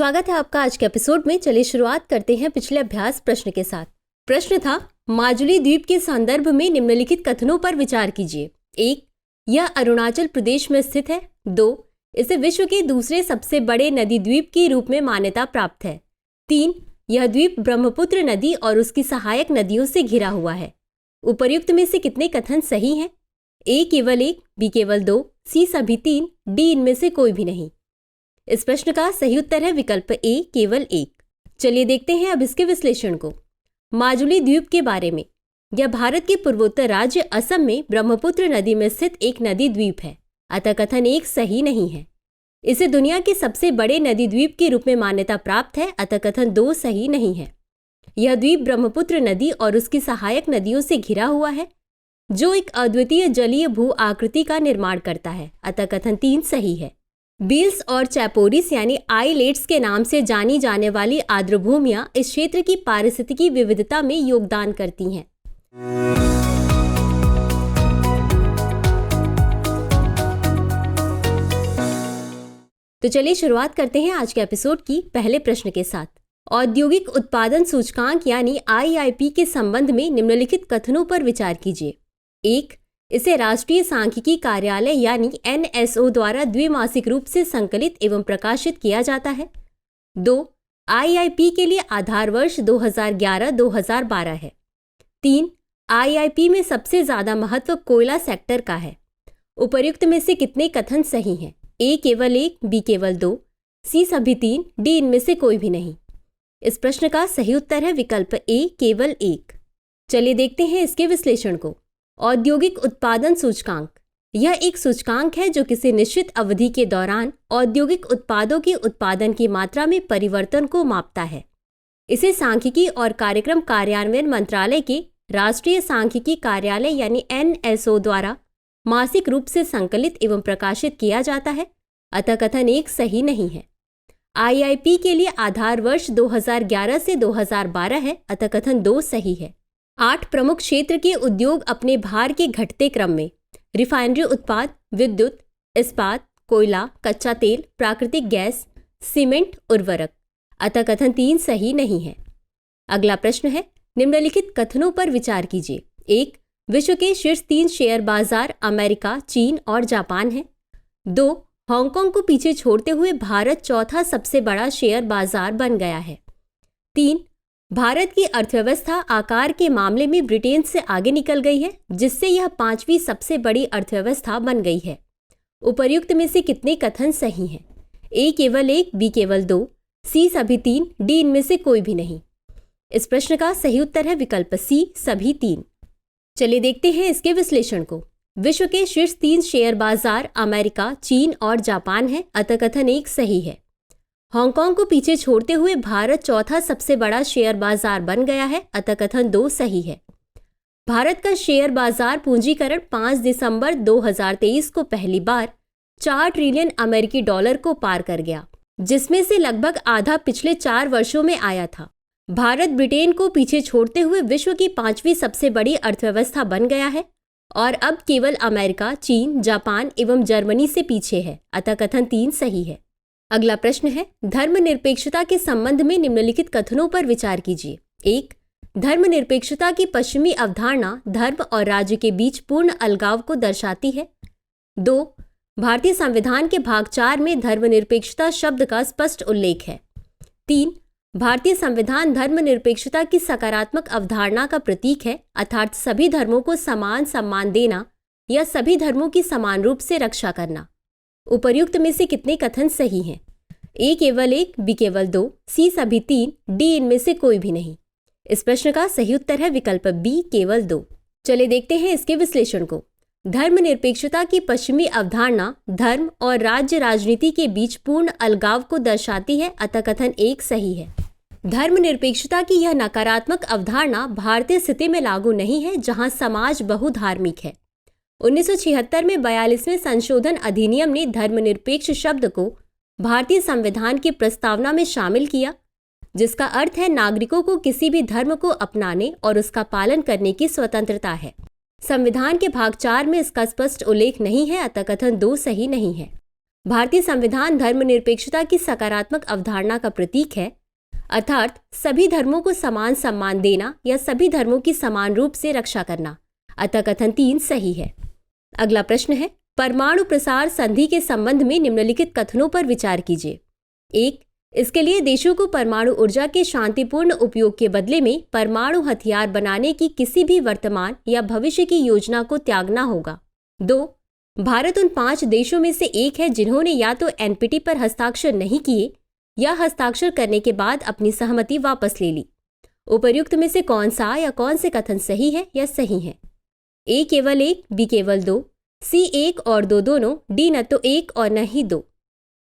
स्वागत है आपका आज के एपिसोड में। चलिए शुरुआत करते हैं पिछले अभ्यास प्रश्न के साथ। प्रश्न था, माजुली द्वीप के संदर्भ में निम्नलिखित कथनों पर विचार कीजिए। 1. यह अरुणाचल प्रदेश में स्थित है। 2. इसे विश्व के दूसरे सबसे बड़े नदी द्वीप के रूप में मान्यता प्राप्त है। 3. यह द्वीप ब्रह्मपुत्र नदी और उसकी सहायक नदियों से घिरा हुआ है। उपर्युक्त में से कितने कथन सही हैं? A केवल 1, B केवल 2, C सभी 3, D इनमें से कोई भी नहीं। इस प्रश्न का सही उत्तर है विकल्प A केवल 1। चलिए देखते हैं अब इसके विश्लेषण को। माजुली द्वीप के बारे में। यह भारत के पूर्वोत्तर राज्य असम में ब्रह्मपुत्र नदी में स्थित एक नदी द्वीप है, अतः कथन 1 सही नहीं है। इसे दुनिया के सबसे बड़े नदी द्वीप के रूप में मान्यता प्राप्त है, अतः कथन 2 सही नहीं है। यह द्वीप ब्रह्मपुत्र नदी और उसकी सहायक नदियों से घिरा हुआ है, जो एक अद्वितीय जलीय भू आकृति का निर्माण करता है, अतः कथन 3 सही है। बील्स और चैपोरिस यानी आइलेट्स के नाम से जानी जाने वाली आर्द्रभूमियां इस क्षेत्र की पारिस्थितिकी विविधता में योगदान करती हैं। तो चलिए शुरुआत करते हैं आज के एपिसोड की पहले प्रश्न के साथ। औद्योगिक उत्पादन सूचकांक यानी IIP के संबंध में निम्नलिखित कथनों पर विचार कीजिए। 1. इसे राष्ट्रीय सांख्यिकी कार्यालय यानी NSO द्वारा द्विमासिक रूप से संकलित एवं प्रकाशित किया जाता है। 2. IIP के लिए आधार वर्ष 2011-2012 है। 3. IIP में सबसे ज्यादा महत्व कोयला सेक्टर का है। उपर्युक्त में से कितने कथन सही हैं? A केवल 1, B केवल 2, C सभी 3, D इनमें से कोई भी नहीं। इस प्रश्न का सही उत्तर है विकल्प A केवल 1। चलिए देखते हैं इसके विश्लेषण को। औद्योगिक उत्पादन सूचकांक। यह एक सूचकांक है जो किसी निश्चित अवधि के दौरान औद्योगिक उत्पादों के उत्पादन की मात्रा में परिवर्तन को मापता है। इसे सांख्यिकी और कार्यक्रम कार्यान्वयन मंत्रालय के राष्ट्रीय सांख्यिकी कार्यालय यानी NSO द्वारा मासिक रूप से संकलित एवं प्रकाशित किया जाता है, अतः कथन 1 सही नहीं है। IIP के लिए आधार वर्ष 2011 से 2012 है, अतः कथन 2 सही है। 8 प्रमुख क्षेत्र के उद्योग अपने भार के घटते क्रम में रिफाइनरी उत्पाद, विद्युत, इस्पात, कोयला, कच्चा तेल, प्राकृतिक गैस, सीमेंट, उर्वरक, अतः कथन 3 सही नहीं है। अगला प्रश्न है, निम्नलिखित कथनों पर विचार कीजिए। 1. विश्व के शीर्ष 3 शेयर बाजार अमेरिका, चीन और जापान है। 2. हांगकांग को पीछे छोड़ते हुए भारत चौथा सबसे बड़ा शेयर बाजार बन गया है। 3. भारत की अर्थव्यवस्था आकार के मामले में ब्रिटेन से आगे निकल गई है, जिससे यह 5वीं सबसे बड़ी अर्थव्यवस्था बन गई है। उपर्युक्त में से कितने कथन सही हैं? A केवल 1, B केवल 2, C सभी 3, D इनमें से कोई भी नहीं। इस प्रश्न का सही उत्तर है विकल्प C सभी 3। चलिए देखते हैं इसके विश्लेषण को। विश्व के शीर्ष 3 शेयर बाजार अमेरिका, चीन और जापान है, अतः कथन 1 सही है। हांगकांग को पीछे छोड़ते हुए भारत चौथा सबसे बड़ा शेयर बाजार बन गया है, अतः कथन 2 सही है। भारत का शेयर बाजार पूंजीकरण 5 दिसंबर 2023 को पहली बार 4 ट्रिलियन अमेरिकी डॉलर को पार कर गया, जिसमें से लगभग आधा पिछले 4 वर्षों में आया था। भारत ब्रिटेन को पीछे छोड़ते हुए विश्व की 5वीं सबसे बड़ी अर्थव्यवस्था बन गया है और अब केवल अमेरिका, चीन, जापान एवं जर्मनी से पीछे है, अतः कथन 3 सही है। अगला प्रश्न है, धर्मनिरपेक्षता के संबंध में निम्नलिखित कथनों पर विचार कीजिए। 1. धर्मनिरपेक्षता की पश्चिमी अवधारणा धर्म और राज्य के बीच पूर्ण अलगाव को दर्शाती है। 2. भारतीय संविधान के भाग 4 में धर्मनिरपेक्षता शब्द का स्पष्ट उल्लेख है। 3. भारतीय संविधान धर्मनिरपेक्षता की सकारात्मक अवधारणा का प्रतीक है, अर्थात सभी धर्मों को समान सम्मान देना या सभी धर्मों की समान रूप से रक्षा करना। उपर्युक्त में से कितने कथन सही हैं? A केवल 1, B केवल 2, C सभी 3, D इनमें से कोई भी नहीं। इस प्रश्न का सही उत्तर है विकल्प B केवल 2। चलिए देखते हैं इसके विश्लेषण को। धर्मनिरपेक्षता की पश्चिमी अवधारणा धर्म और राज्य राजनीति के बीच पूर्ण अलगाव को दर्शाती है, अतः कथन 1 सही है। धर्मनिरपेक्षता की यह नकारात्मक अवधारणा भारतीय स्थिति में लागू नहीं है, जहां समाज बहुधार्मिक है। 1976 में 42वें संशोधन अधिनियम ने धर्मनिरपेक्ष शब्द को भारतीय संविधान की प्रस्तावना में शामिल किया, जिसका अर्थ है नागरिकों को किसी भी धर्म को अपनाने और उसका पालन करने की स्वतंत्रता है। संविधान के भाग 4 में इसका स्पष्ट उल्लेख नहीं है, अतः कथन 2 सही नहीं है। भारतीय संविधान धर्मनिरपेक्षता की सकारात्मक अवधारणा का प्रतीक है, अर्थात सभी धर्मों को समान सम्मान देना या सभी धर्मों की समान रूप से रक्षा करना। अतः कथन 3 सही है। अगला प्रश्न है, परमाणु प्रसार संधि के संबंध में निम्नलिखित कथनों पर विचार कीजिए। 1. इसके लिए देशों को परमाणु ऊर्जा के शांतिपूर्ण उपयोग के बदले में परमाणु हथियार बनाने की किसी भी वर्तमान या भविष्य की योजना को त्यागना होगा। 2. भारत उन 5 देशों में से एक है जिन्होंने या तो एनपीटी पर हस्ताक्षर नहीं किए या हस्ताक्षर करने के बाद अपनी सहमति वापस ले ली। उपर्युक्त में से कौन सा या कौन से कथन सही है या सही है? ए केवल 1, बी केवल 2, सी 1 और 2 दोनों, डी न तो 1 और न ही 2।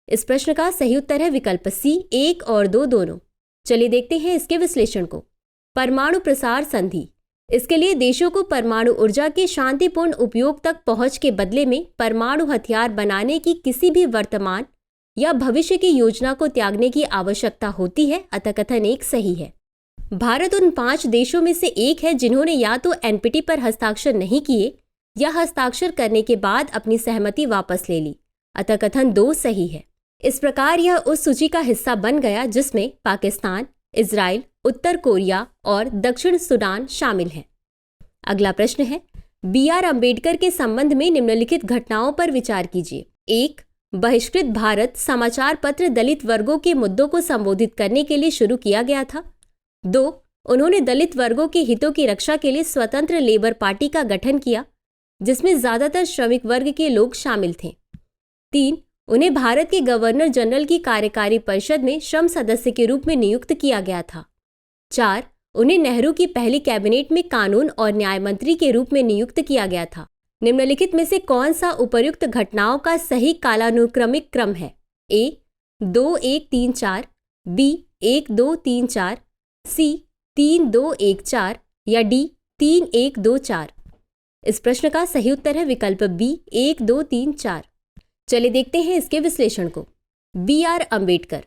इस प्रश्न का सही उत्तर है विकल्प सी, 1 और 2 दोनों। चलिए देखते हैं इसके विश्लेषण को। परमाणु प्रसार संधि, इसके लिए देशों को परमाणु ऊर्जा के शांतिपूर्ण उपयोग तक पहुंच के बदले में परमाणु हथियार बनाने की किसी भी वर्तमान या भविष्य की योजना को त्यागने की आवश्यकता होती है। अतः कथन 1 सही है। भारत उन 5 देशों में से एक है जिन्होंने या तो एनपीटी पर हस्ताक्षर नहीं किए या हस्ताक्षर करने के बाद अपनी सहमति वापस ले ली। अतः कथन 2 सही है। इस प्रकार यह उस सूची का हिस्सा बन गया जिसमें पाकिस्तान, इजराइल, उत्तर कोरिया और दक्षिण सूडान शामिल हैं। अगला प्रश्न है, BR अम्बेडकर के संबंध में निम्नलिखित घटनाओं पर विचार कीजिए। 1. बहिष्कृत भारत समाचार पत्र दलित वर्गों के मुद्दों को संबोधित करने के लिए शुरू किया गया था। 2. उन्होंने दलित वर्गों के हितों की रक्षा के लिए स्वतंत्र लेबर पार्टी का गठन किया जिसमें ज्यादातर श्रमिक वर्ग के लोग शामिल थे। 3. उन्हें भारत के गवर्नर जनरल की कार्यकारी परिषद में श्रम सदस्य के रूप में नियुक्त किया गया था। 4. उन्हें नेहरू की पहली कैबिनेट में कानून और न्याय मंत्री के रूप में नियुक्त किया गया था। निम्नलिखित में से कौन सा उपर्युक्त घटनाओं का सही कालानुक्रमिक क्रम है? A 2 1 3 4, B 1 2 3 4, C 3 2 1 4 या D 3 1 2 4। इस प्रश्न का सही उत्तर है विकल्प B 1 2 3 4। चलिए देखते हैं इसके विश्लेषण को। BR अम्बेडकर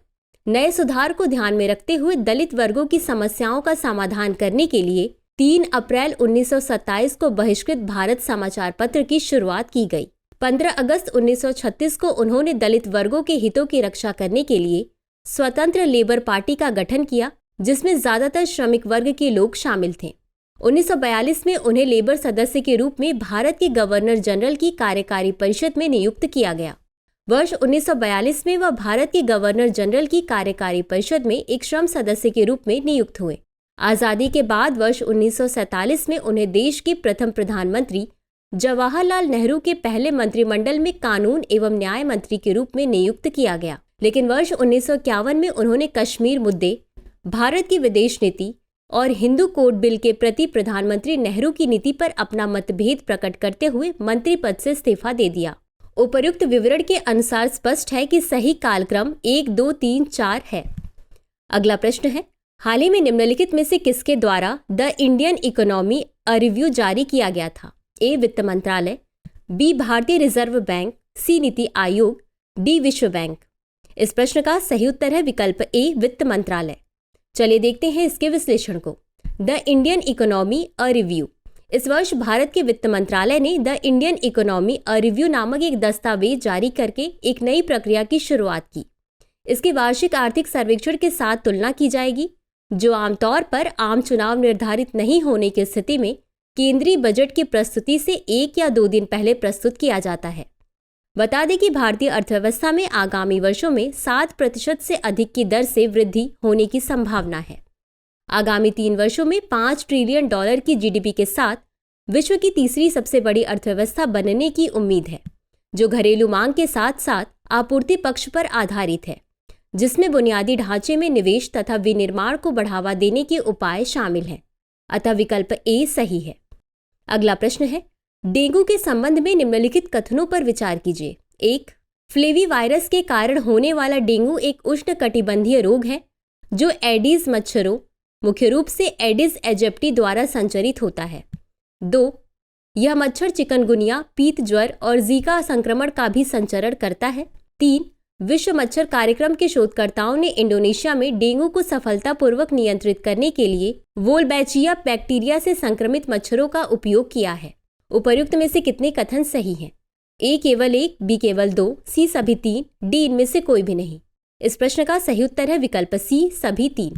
नए सुधार को ध्यान में रखते हुए दलित वर्गों की समस्याओं का समाधान करने के लिए 3 अप्रैल 1927 को बहिष्कृत भारत समाचार पत्र की शुरुआत की गई। 15 अगस्त 1936 को उन्होंने दलित वर्गों के हितों की रक्षा करने के लिए स्वतंत्र लेबर पार्टी का गठन किया जिसमें ज्यादातर श्रमिक वर्ग के लोग शामिल थे। 1942 में उन्हें लेबर सदस्य के रूप में भारत के गवर्नर जनरल की कार्यकारी परिषद में नियुक्त किया गया। वर्ष 1942 में वह भारत के गवर्नर जनरल की कार्यकारी परिषद में एक श्रम सदस्य के रूप में नियुक्त हुए। आज़ादी के बाद वर्ष 1947 में उन्हें देश के प्रथम प्रधानमंत्री जवाहरलाल नेहरू के पहले मंत्रिमंडल में कानून एवं न्याय मंत्री के रूप में नियुक्त किया गया। लेकिन वर्ष 1951 में उन्होंने कश्मीर मुद्दे, भारत की विदेश नीति और हिंदू कोड बिल के प्रति प्रधानमंत्री नेहरू की नीति पर अपना मतभेद प्रकट करते हुए मंत्री पद से इस्तीफा दे दिया। उपर्युक्त विवरण के अनुसार स्पष्ट है कि सही कालक्रम 1 2 3 4 है। अगला प्रश्न है, हाल ही में निम्नलिखित में से किसके द्वारा the Indian economy a review जारी किया गया था? A वित्त मंत्रालय, B भारतीय reserve bank, C NITI Aayog, D विश्व बैंक। इस प्रश्न का सही उत्तर है विकल्प A वित्त मंत्रालय। चलिए देखते हैं इसके विश्लेषण को। The Indian economy a review, इस वर्ष भारत के वित्त मंत्रालय ने the Indian economy a review नामक एक दस्तावेज जारी करके एक नई प्रक्रिया की शुरुआत की। इसके वार्षिक आर्थिक सर्वेक्षण के साथ तुलना की जाएगी जो आमतौर पर आम चुनाव निर्धारित नहीं होने की स्थिति में केंद्रीय बजट की प्रस्तुति से 1 या 2 दिन पहले प्रस्तुत किया जाता है। बता दें कि भारतीय अर्थव्यवस्था में आगामी वर्षों में 7% से अधिक की दर से वृद्धि होने की संभावना है। आगामी 3 वर्षों में $5 ट्रिलियन की जीडीपी के साथ विश्व की तीसरी सबसे बड़ी अर्थव्यवस्था बनने की उम्मीद है, जो घरेलू मांग के साथ साथ आपूर्ति पक्ष पर आधारित है, जिसमें बुनियादी ढांचे में निवेश तथा विनिर्माण को बढ़ावा देने के उपाय शामिल हैं। अतः विकल्प ए सही है। अगला प्रश्न है, डेंगू के संबंध में निम्नलिखित कथनों पर विचार कीजिए। 1. फ्लेवी वायरस के कारण होने वाला डेंगू एक उष्णकटिबंधीय रोग है जो एडीज मच्छरों, मुख्य रूप से एडिस एजिप्टी द्वारा संचरित होता है। 2. यह मच्छर चिकनगुनिया, पीत ज्वर और जीका संक्रमण का भी संचरण करता है। 3. विश्व मच्छर कार्यक्रम के शोधकर्ताओं ने इंडोनेशिया में डेंगू को सफलतापूर्वक नियंत्रित करने के लिए वोल्बैचिया बैक्टीरिया से संक्रमित मच्छरों का उपयोग किया है। उपर्युक्त में से कितने कथन सही हैं? ए केवल 1, बी केवल 2, सी सभी 3, डी इनमें से कोई भी नहीं। इस प्रश्न का सही उत्तर है विकल्प सी सभी 3।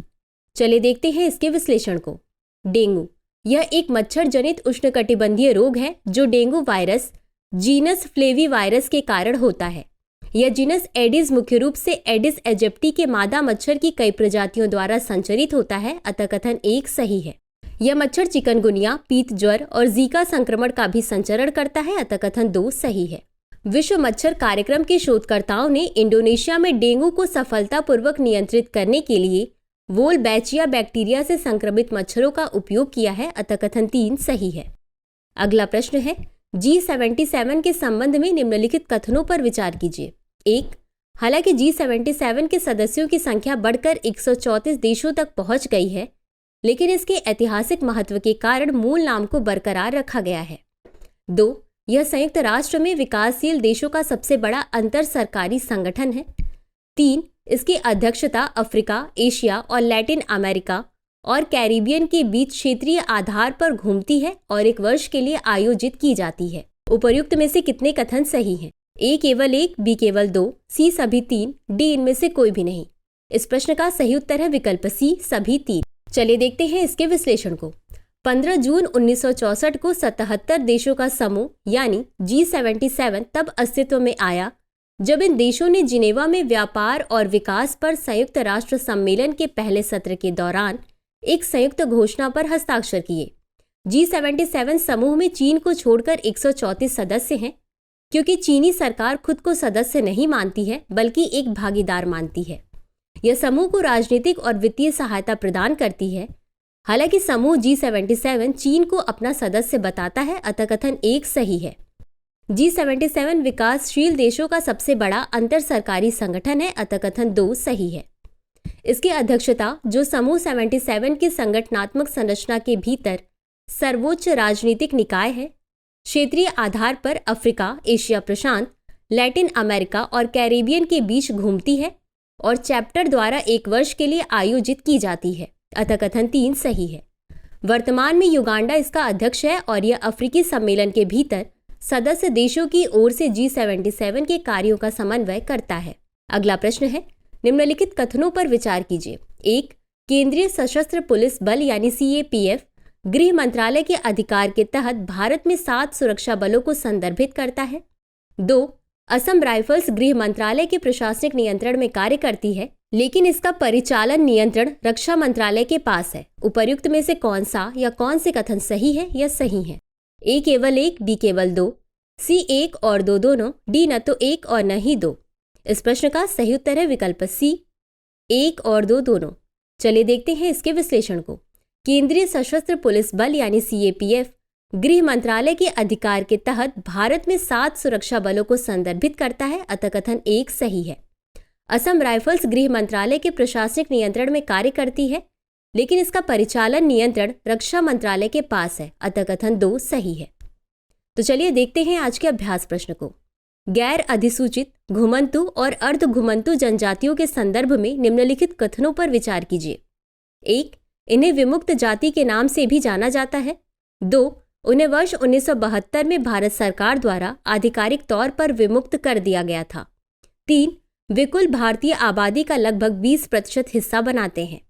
चलिए देखते हैं इसके विश्लेषण को। डेंगू यह एक मच्छर जनित उष्णकटिबंधीय रोग है जो डेंगू वायरस जीनस फ्लेवीवायरस के कारण होता है। यह जीनस एडिस मुख्य रूप से एडिस एजिप्टी के मादा मच्छर की कई प्रजातियों द्वारा संचरित होता है, अतः कथन 1 सही है। यह मच्छर चिकनगुनिया, पीत ज्वर और जीका संक्रमण का भी संचरण करता है, अतः कथन 2 सही है। विश्व मच्छर कार्यक्रम के शोधकर्ताओं ने इंडोनेशिया में डेंगू को सफलतापूर्वक नियंत्रित करने के लिए वोलबैचिया बैक्टीरिया से संक्रमित मच्छरों का उपयोग किया है, अतः कथन 3 सही है। अगला प्रश्न है G77 के संबंध में निम्नलिखित कथनों पर विचार कीजिए। 1. हालांकि G77 के सदस्यों की संख्या बढ़कर 134 देशों तक पहुंच गई है, लेकिन इसके ऐतिहासिक महत्व के कारण मूल नाम को बरकरार रखा गया है। 2. यह संयुक्त राष्ट्र में विकासशील देशों का सबसे बड़ा अंतर सरकारी संगठन है। 3. इसकी अध्यक्षता अफ्रीका, एशिया और लैटिन अमेरिका और कैरिबियन के बीच क्षेत्रीय आधार पर घूमती है और 1 वर्ष के लिए आयोजित की जाती है। उपर्युक्त में से कितने कथन सही हैं? ए केवल 1, बी केवल 2, सी सभी 3, डी इनमें से कोई भी नहीं। इस प्रश्न का सही उत्तर है विकल्प सी सभी 3। चलिए देखते हैं इसके विश्लेषण को। 15 जून 1964 को 77 देशों का समूह यानी G77 तब अस्तित्व में आया जब इन देशों ने जिनेवा में व्यापार और विकास पर संयुक्त राष्ट्र सम्मेलन के पहले सत्र के दौरान एक संयुक्त घोषणा पर हस्ताक्षर किए। G77 समूह में चीन को छोड़कर 134 सदस्य हैं, क्योंकि चीनी सरकार खुद को सदस्य नहीं मानती है बल्कि एक भागीदार मानती है। यह समूह को राजनीतिक और वित्तीय सहायता प्रदान करती है। हालांकि समूह G77 चीन को अपना सदस्य बताता है, अतः कथन 1 सही है। G77 विकासशील देशों का सबसे बड़ा अंतर सरकारी संगठन है, अतः कथन 2 सही है। इसकी अध्यक्षता, जो समूह 77 की संगठनात्मक संरचना के भीतर सर्वोच्च राजनीतिक निकाय है, क्षेत्रीय आधार पर अफ्रीका, एशिया प्रशांत, लैटिन अमेरिका और कैरिबियन के बीच घूमती है और चैप्टर द्वारा 1 वर्ष के लिए आयोजित की जाती है, अतः कथन 3 सही है। वर्तमान में युगांडा इसका अध्यक्ष है और यह अफ्रीकी सम्मेलन के भीतर सदस्य देशों की ओर से G77 के कार्यों का समन्वय करता है। अगला प्रश्न है निम्नलिखित कथनों पर विचार कीजिए। 1. केंद्रीय सशस्त्र पुलिस बल यानी CAPF गृह मंत्रालय के अधिकार के तहत भारत में 7 सुरक्षा बलों को संदर्भित करता है। 2. असम राइफल्स गृह मंत्रालय के प्रशासनिक नियंत्रण में कार्य करती है, लेकिन इसका परिचालन नियंत्रण रक्षा मंत्रालय के पास है। उपर्युक्त में से कौन सा या कौन से कथन सही है या सही है? ए केवल 1, बी केवल 2, सी 1 और 2 दोनों, डी न तो 1 और न ही 2। इस प्रश्न का सही उत्तर है विकल्प सी 1 और 2 दोनों। चलिए देखते हैं इसके विश्लेषण को। केंद्रीय सशस्त्र पुलिस बल यानी CAPF गृह मंत्रालय के अधिकार के तहत भारत में 7 सुरक्षा बलों को संदर्भित करता है, अतः कथन 1 सही है। असम राइफल्स गृह मंत्रालय के प्रशासनिक नियंत्रण में कार्य करती है, लेकिन इसका परिचालन नियंत्रण रक्षा मंत्रालय के पास है, अतः कथन 2 सही है। तो चलिए देखते हैं आज के अभ्यास प्रश्न को। गैर अधिसूचित, घुमंतु और अर्ध घुमंतु जनजातियों के संदर्भ में निम्नलिखित कथनों पर विचार कीजिए। 1. इन्हें विमुक्त जाति के नाम से भी जाना जाता है। 2. उन्हें वर्ष 1972 में भारत सरकार द्वारा आधिकारिक तौर पर विमुक्त कर दिया गया था। 3. वे कुल भारतीय आबादी का लगभग 20% हिस्सा बनाते हैं।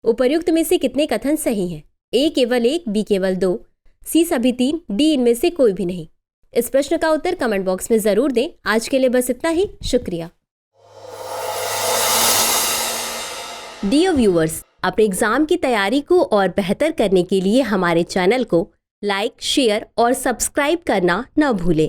उपर्युक्त में से कितने कथन सही हैं? ए केवल 1, बी केवल 2, सी सभी 3, डी इनमें से कोई भी नहीं। इस प्रश्न का उत्तर कमेंट बॉक्स में जरूर दें। आज के लिए बस इतना ही, शुक्रिया। डियर व्यूअर्स, अपने एग्जाम की तैयारी को और बेहतर करने के लिए हमारे चैनल को लाइक, शेयर और सब्सक्राइब करना न भूलें।